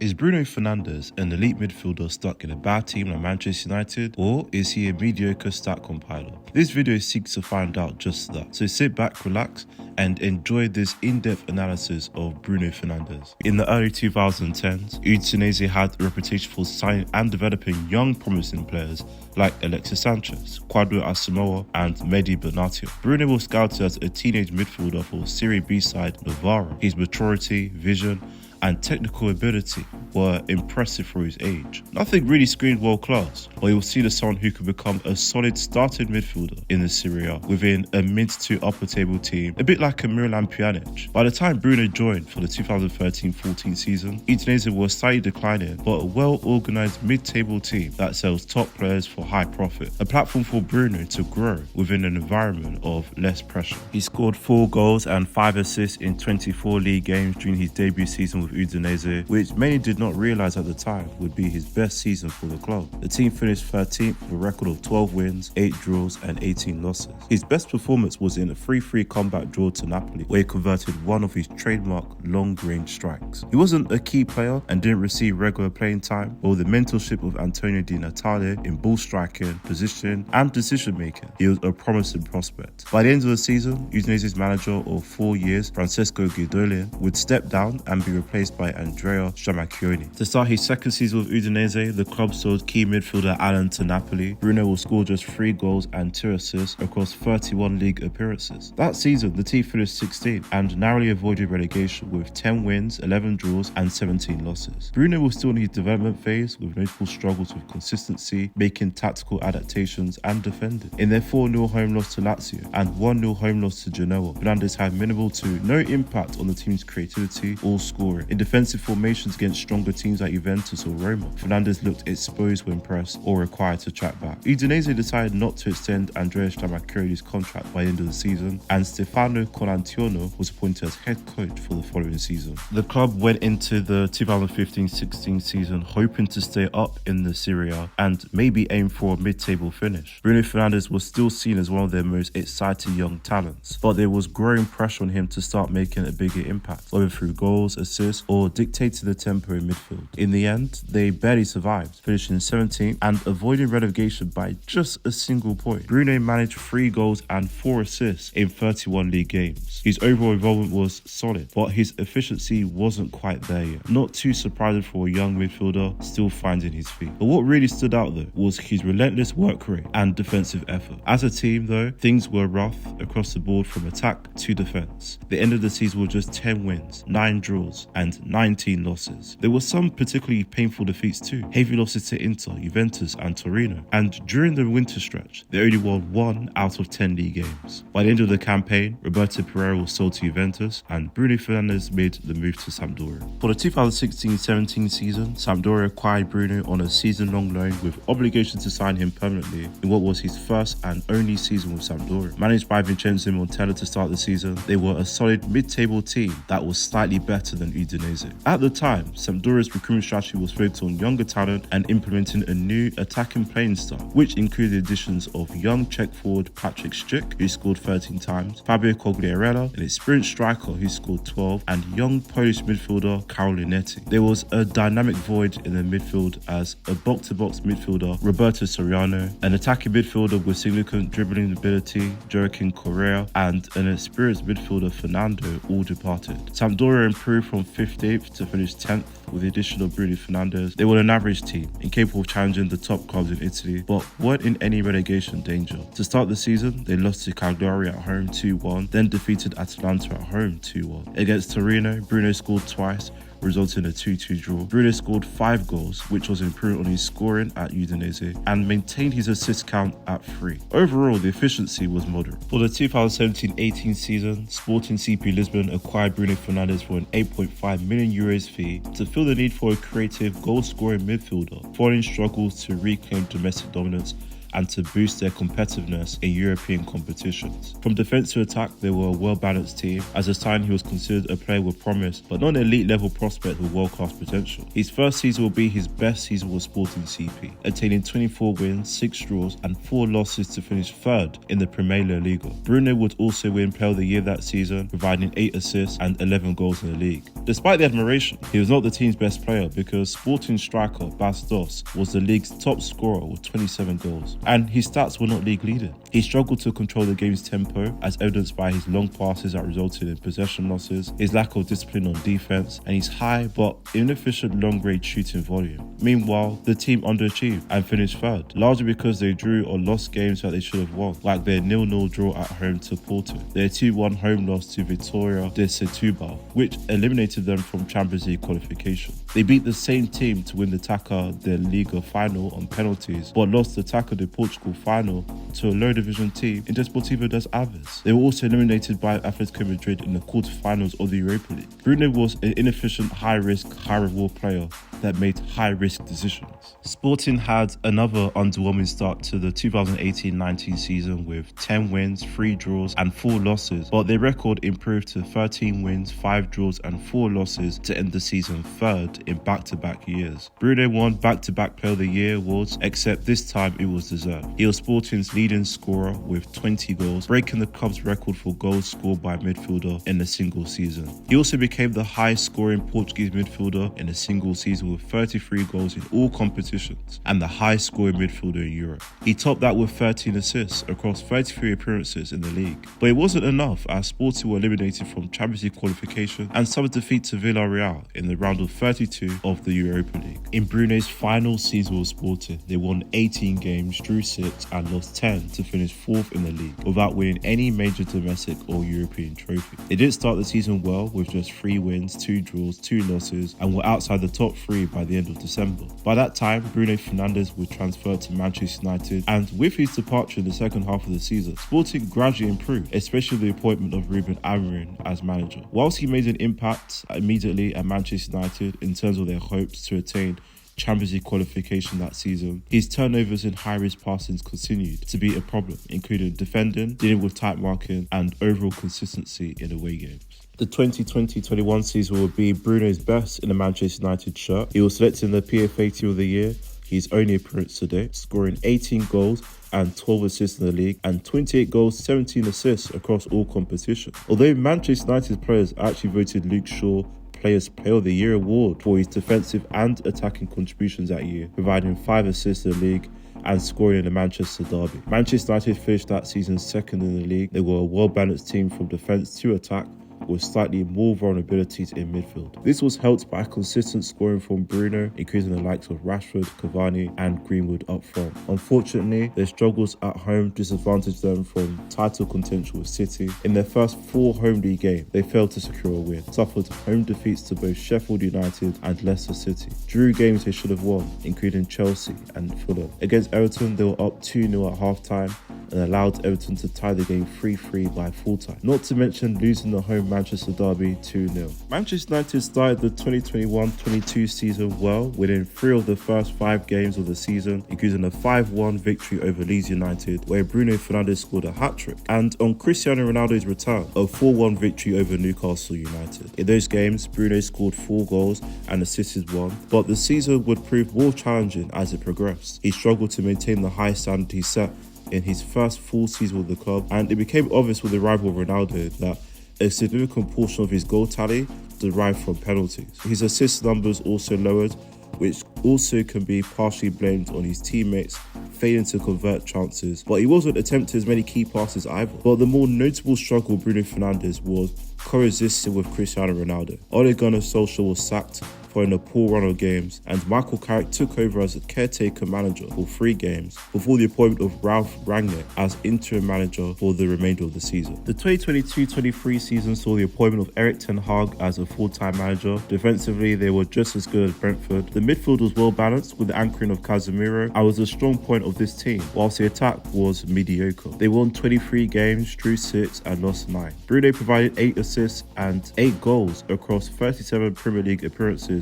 Is Bruno Fernandes an elite midfielder stuck in a bad team like Manchester United, or is he a mediocre stat compiler? This video seeks to find out just that, so sit back, relax, and enjoy this in-depth analysis of Bruno Fernandes. In the early 2010s, Udinese had a reputation for signing and developing young promising players like Alexis Sanchez, Kwadwo Asamoah, and Mehdi Benatia. Bruno was scouted as a teenage midfielder for Serie B side Novara. His maturity, vision, and technical ability were impressive for his age. Nothing really screamed world class, but he was seen as someone who could become a solid starting midfielder in the Serie A within a mid to upper table team, a bit like a Milan Pjanic. By the time Bruno joined for the 2013-14 season, Udinese was slightly declining, but a well-organised mid-table team that sells top players for high profit. A platform for Bruno to grow within an environment of less pressure. He scored 4 goals and 5 assists in 24 league games during his debut season with Udinese, which many did not realise at the time would be his best season for the club. The team finished 13th with a record of 12 wins, 8 draws and 18 losses. His best performance was in a 3-3 comeback draw to Napoli, where he converted one of his trademark long-range strikes. He wasn't a key player and didn't receive regular playing time, but with the mentorship of Antonio Di Natale in ball striking, position and decision making, he was a promising prospect. By the end of the season, Udinese's manager of 4 years, Francesco Guidolin, would step down and be replaced by Andrea Stramacchioni. To start his second season with Udinese, the club sold key midfielder Allen to Napoli. Bruno will score just 3 goals and 2 assists across 31 league appearances. That season, the team finished 16th and narrowly avoided relegation with 10 wins, 11 draws and 17 losses. Bruno was still in his development phase with notable struggles with consistency, making tactical adaptations and defending. In their 4-0 home loss to Lazio and 1-0 home loss to Genoa, Fernandes had minimal to no impact on the team's creativity or scoring. In defensive formations against stronger teams like Juventus or Roma, Fernandes looked exposed when pressed or required to track back. Udinese decided not to extend Andrea Stramacchioni's contract by the end of the season, and Stefano Colantuono was appointed as head coach for the following season. The club went into the 2015-16 season hoping to stay up in the Serie A and maybe aim for a mid-table finish. Bruno Fernandes was still seen as one of their most exciting young talents, but there was growing pressure on him to start making a bigger impact, whether through goals, assists, or dictating the tempo in midfield. In the end, they barely survived, finishing 17th and avoiding relegation by just a single point. Bruno managed 3 goals and 4 assists in 31 league games. His overall involvement was solid, but his efficiency wasn't quite there yet. Not too surprising for a young midfielder still finding his feet. But what really stood out though was his relentless work rate and defensive effort. As a team though, things were rough across the board from attack to defense. The end of the season was just 10 wins, 9 draws and 19 losses. There were some particularly painful defeats too. Heavy losses to Inter, Juventus and Torino. And during the winter stretch, they only won 1 out of 10 league games. By the end of the campaign, Roberto Pereira was sold to Juventus and Bruno Fernandes made the move to Sampdoria. For the 2016-17 season, Sampdoria acquired Bruno on a season-long loan with obligation to sign him permanently in what was his first and only season with Sampdoria. Managed by Vincenzo Montella to start the season, they were a solid mid-table team that was slightly better than Udinese. At the time, Sampdoria's recruitment strategy was focused on younger talent and implementing a new attacking playing style, which included the additions of young Czech forward Patrick Schick, who scored 13 times, Fabio Quagliarella, an experienced striker who scored 12, and young Polish midfielder Karol Linetti. There was a dynamic void in the midfield as a box-to-box midfielder, Roberto Soriano, an attacking midfielder with significant dribbling ability, Joaquin Correa, and an experienced midfielder, Fernando, all departed. Sampdoria improved from 15th to finish 10th with the addition of Bruno Fernandes. They were an average team, incapable of challenging the top clubs in Italy, but weren't in any relegation danger. To start the season, they lost to Cagliari at home 2-1, then defeated Atalanta at home 2-1. Against Torino, Bruno scored twice, resulting in a 2-2 draw. Bruno scored 5 goals, which was improved on his scoring at Udinese, and maintained his assist count at 3. Overall, the efficiency was moderate. For the 2017-18 season, Sporting CP Lisbon acquired Bruno Fernandes for an €8.5 million fee to fill the need for a creative goal-scoring midfielder, following struggles to reclaim domestic dominance and to boost their competitiveness in European competitions. From defence to attack, they were a well-balanced team. As a sign, he was considered a player with promise, but not an elite-level prospect with world-class potential. His first season will be his best season with Sporting CP, attaining 24 wins, 6 draws and 4 losses to finish third in the Premier League. Bruno would also win Player of the Year that season, providing 8 assists and 11 goals in the league. Despite the admiration, he was not the team's best player because Sporting striker Bas Dost was the league's top scorer with 27 goals, and his stats were not league leading. He struggled to control the game's tempo, as evidenced by his long passes that resulted in possession losses, his lack of discipline on defense, and his high but inefficient long-range shooting volume. Meanwhile, the team underachieved and finished third, largely because they drew or lost games that they should have won, like their 0-0 draw at home to Porto, their 2-1 home loss to Vitória de Setúbal, which eliminated them from Champions League qualification. They beat the same team to win the Taça de Liga final on penalties, but lost the Taça de Portugal final to a low division team in Desportivo das Aves. They were also eliminated by Atletico Madrid in the quarterfinals of the Europa League. Bruno was an inefficient, high-risk, high-reward player that made high-risk decisions. Sporting had another underwhelming start to the 2018-19 season with 10 wins, 3 draws and 4 losses, but their record improved to 13 wins, 5 draws and 4 losses to end the season third in back-to-back years. Bruno won back-to-back Player of the Year awards, except this time it was deserved. He was Sporting's leading scorer with 20 goals, breaking the club's record for goals scored by a midfielder in a single season. He also became the highest scoring Portuguese midfielder in a single season with 33 goals in all competitions and the highest scoring midfielder in Europe. He topped that with 13 assists across 33 appearances in the league. But it wasn't enough, as Sporting were eliminated from Champions League qualification and suffered defeat to Villarreal in the round of 32 of the Europa League. In Bruno's final season with Sporting, they won 18 games, drew 6 and lost 10 to finish 4th in the league without winning any major domestic or European trophy. They didn't start the season well with just 3 wins, 2 draws, 2 losses and were outside the top 3 by the end of December. By that time, Bruno Fernandes would transfer to Manchester United, and with his departure in the second half of the season, Sporting gradually improved, especially the appointment of Ruben Amorim as manager. Whilst he made an impact immediately at Manchester United in terms of their hopes to attain Champions League qualification that season, his turnovers and high-risk passings continued to be a problem, including defending, dealing with tight marking and overall consistency in away games. The 2020-21 season would be Bruno's best in a Manchester United shirt. He was selected in the PFA Team of the Year, his only appearance to date, scoring 18 goals and 12 assists in the league and 28 goals, 17 assists across all competitions. Although Manchester United players actually voted Luke Shaw Players Player of the Year award for his defensive and attacking contributions that year, providing 5 assists in the league and scoring in the Manchester derby. Manchester United finished that season second in the league. They were a well-balanced team from defence to attack, with slightly more vulnerabilities in midfield. This was helped by consistent scoring from Bruno, including the likes of Rashford, Cavani and Greenwood up front. Unfortunately, their struggles at home disadvantaged them from title contention with City. In their first 4 home league games, they failed to secure a win, suffered home defeats to both Sheffield United and Leicester City, drew games they should have won, including Chelsea and Fulham. Against Everton, they were up 2-0 at half-time and allowed Everton to tie the game 3-3 by full-time, not to mention losing the home Manchester derby 2-0. Manchester United started the 2021-22 season well, winning 3 of the first 5 games of the season, including a 5-1 victory over Leeds United, where Bruno Fernandes scored a hat-trick, and on Cristiano Ronaldo's return, a 4-1 victory over Newcastle United. In those games, Bruno scored 4 goals and assisted 1, but the season would prove more challenging as it progressed. He struggled to maintain the high standard he set in his first full season with the club, and it became obvious with the arrival of Ronaldo that a significant portion of his goal tally derived from penalties. His assist numbers also lowered, which also can be partially blamed on his teammates failing to convert chances, but he wasn't attempting as many key passes either. But the more notable struggle Bruno Fernandes was coexisting with Cristiano Ronaldo. Ole Gunnar Solskjaer was sacked following a poor run of games, and Michael Carrick took over as a caretaker manager for 3 games before the appointment of Ralf Rangnick as interim manager for the remainder of the season. The 2022-23 season saw the appointment of Erik ten Hag as a full-time manager. Defensively, they were just as good as Brentford. The midfield was well balanced with the anchoring of Casemiro and was a strong point of this team, whilst the attack was mediocre. They won 23 games, drew 6 and lost 9. Bruno provided 8 assists and 8 goals across 37 Premier League appearances,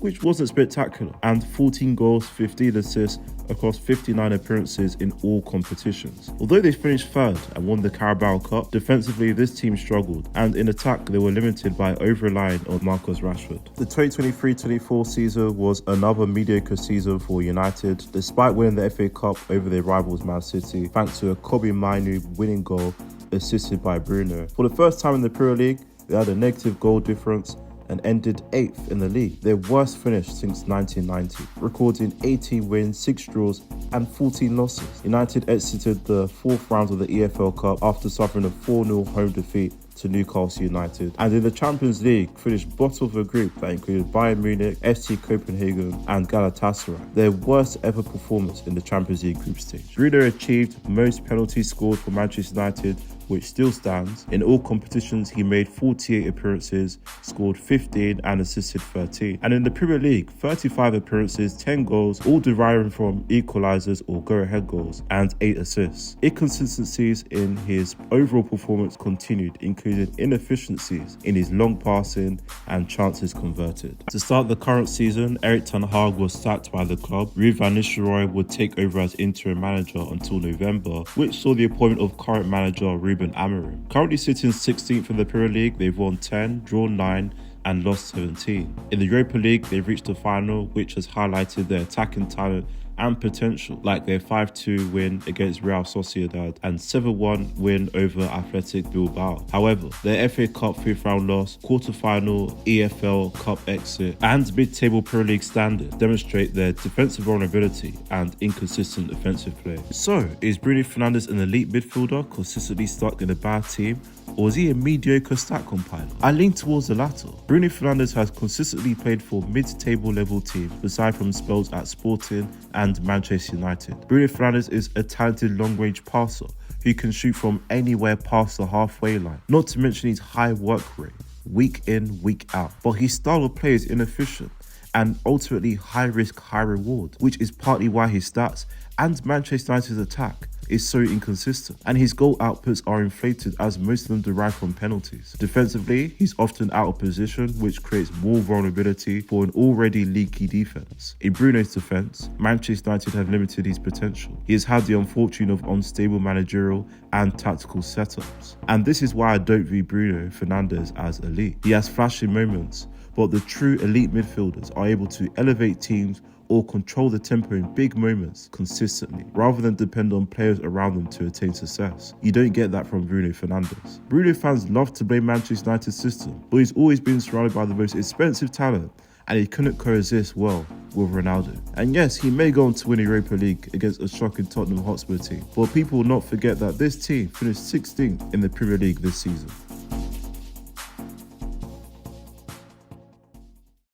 which wasn't spectacular, and 14 goals, 15 assists across 59 appearances in all competitions. Although they finished third and won the Carabao Cup, defensively this team struggled, and in attack they were limited by over-relying on Marcus Rashford. The 2023-24 season was another mediocre season for United, despite winning the FA Cup over their rivals Man City thanks to a Kobe Mainu winning goal assisted by Bruno. For the first time in the Premier League, they had a negative goal difference and ended 8th in the league, their worst finish since 1990, recording 18 wins, 6 draws and 14 losses. United exited the 4th round of the EFL Cup after suffering a 4-0 home defeat to Newcastle United, and in the Champions League finished bottom of a group that included Bayern Munich, FC Copenhagen and Galatasaray, their worst ever performance in the Champions League group stage. Bruno achieved most penalties scored for Manchester United, which still stands. In all competitions, he made 48 appearances, scored 15 and assisted 13. And in the Premier League, 35 appearances, 10 goals, all deriving from equalisers or go-ahead goals, and 8 assists. Inconsistencies in his overall performance continued, including inefficiencies in his long passing and chances converted. To start the current season, Erik ten Hag was sacked by the club. Ruud van Nistelrooy would take over as interim manager until November, which saw the appointment of current manager Ruben Amorim. Currently sitting 16th in the Premier League, they've won 10, drawn 9 and lost 17. In the Europa League, they've reached the final, which has highlighted their attacking talent and potential, like their 5-2 win against Real Sociedad and 7-1 win over Athletic Bilbao. However, their FA Cup 5th round loss, quarter-final EFL Cup exit and mid-table Premier League standard demonstrate their defensive vulnerability and inconsistent offensive play. So, is Bruno Fernandes an elite midfielder consistently stuck in a bad team, or is he a mediocre stat compiler? I lean towards the latter. Bruno Fernandes has consistently played for mid-table level teams, aside from spells at Sporting and Manchester United. Bruno Fernandes is a talented long-range passer who can shoot from anywhere past the halfway line, not to mention his high work rate, week in, week out. But his style of play is inefficient and ultimately high risk, high reward, which is partly why his stats and Manchester United's attack is so inconsistent, and his goal outputs are inflated as most of them derive from penalties. Defensively, he's often out of position, which creates more vulnerability for an already leaky defense. In Bruno's defense, Manchester United have limited his potential. He has had the unfortune of unstable managerial and tactical setups, and this is why I don't view Bruno Fernandes as elite. He has flashing moments, but the true elite midfielders are able to elevate teams or control the tempo in big moments consistently, rather than depend on players around them to attain success. You don't get that from Bruno Fernandes. Bruno fans love to blame Manchester United's system, but he's always been surrounded by the most expensive talent, and he couldn't coexist well with Ronaldo. And yes, he may go on to win a Europa League against a shocking Tottenham Hotspur team, but people will not forget that this team finished 16th in the Premier League this season.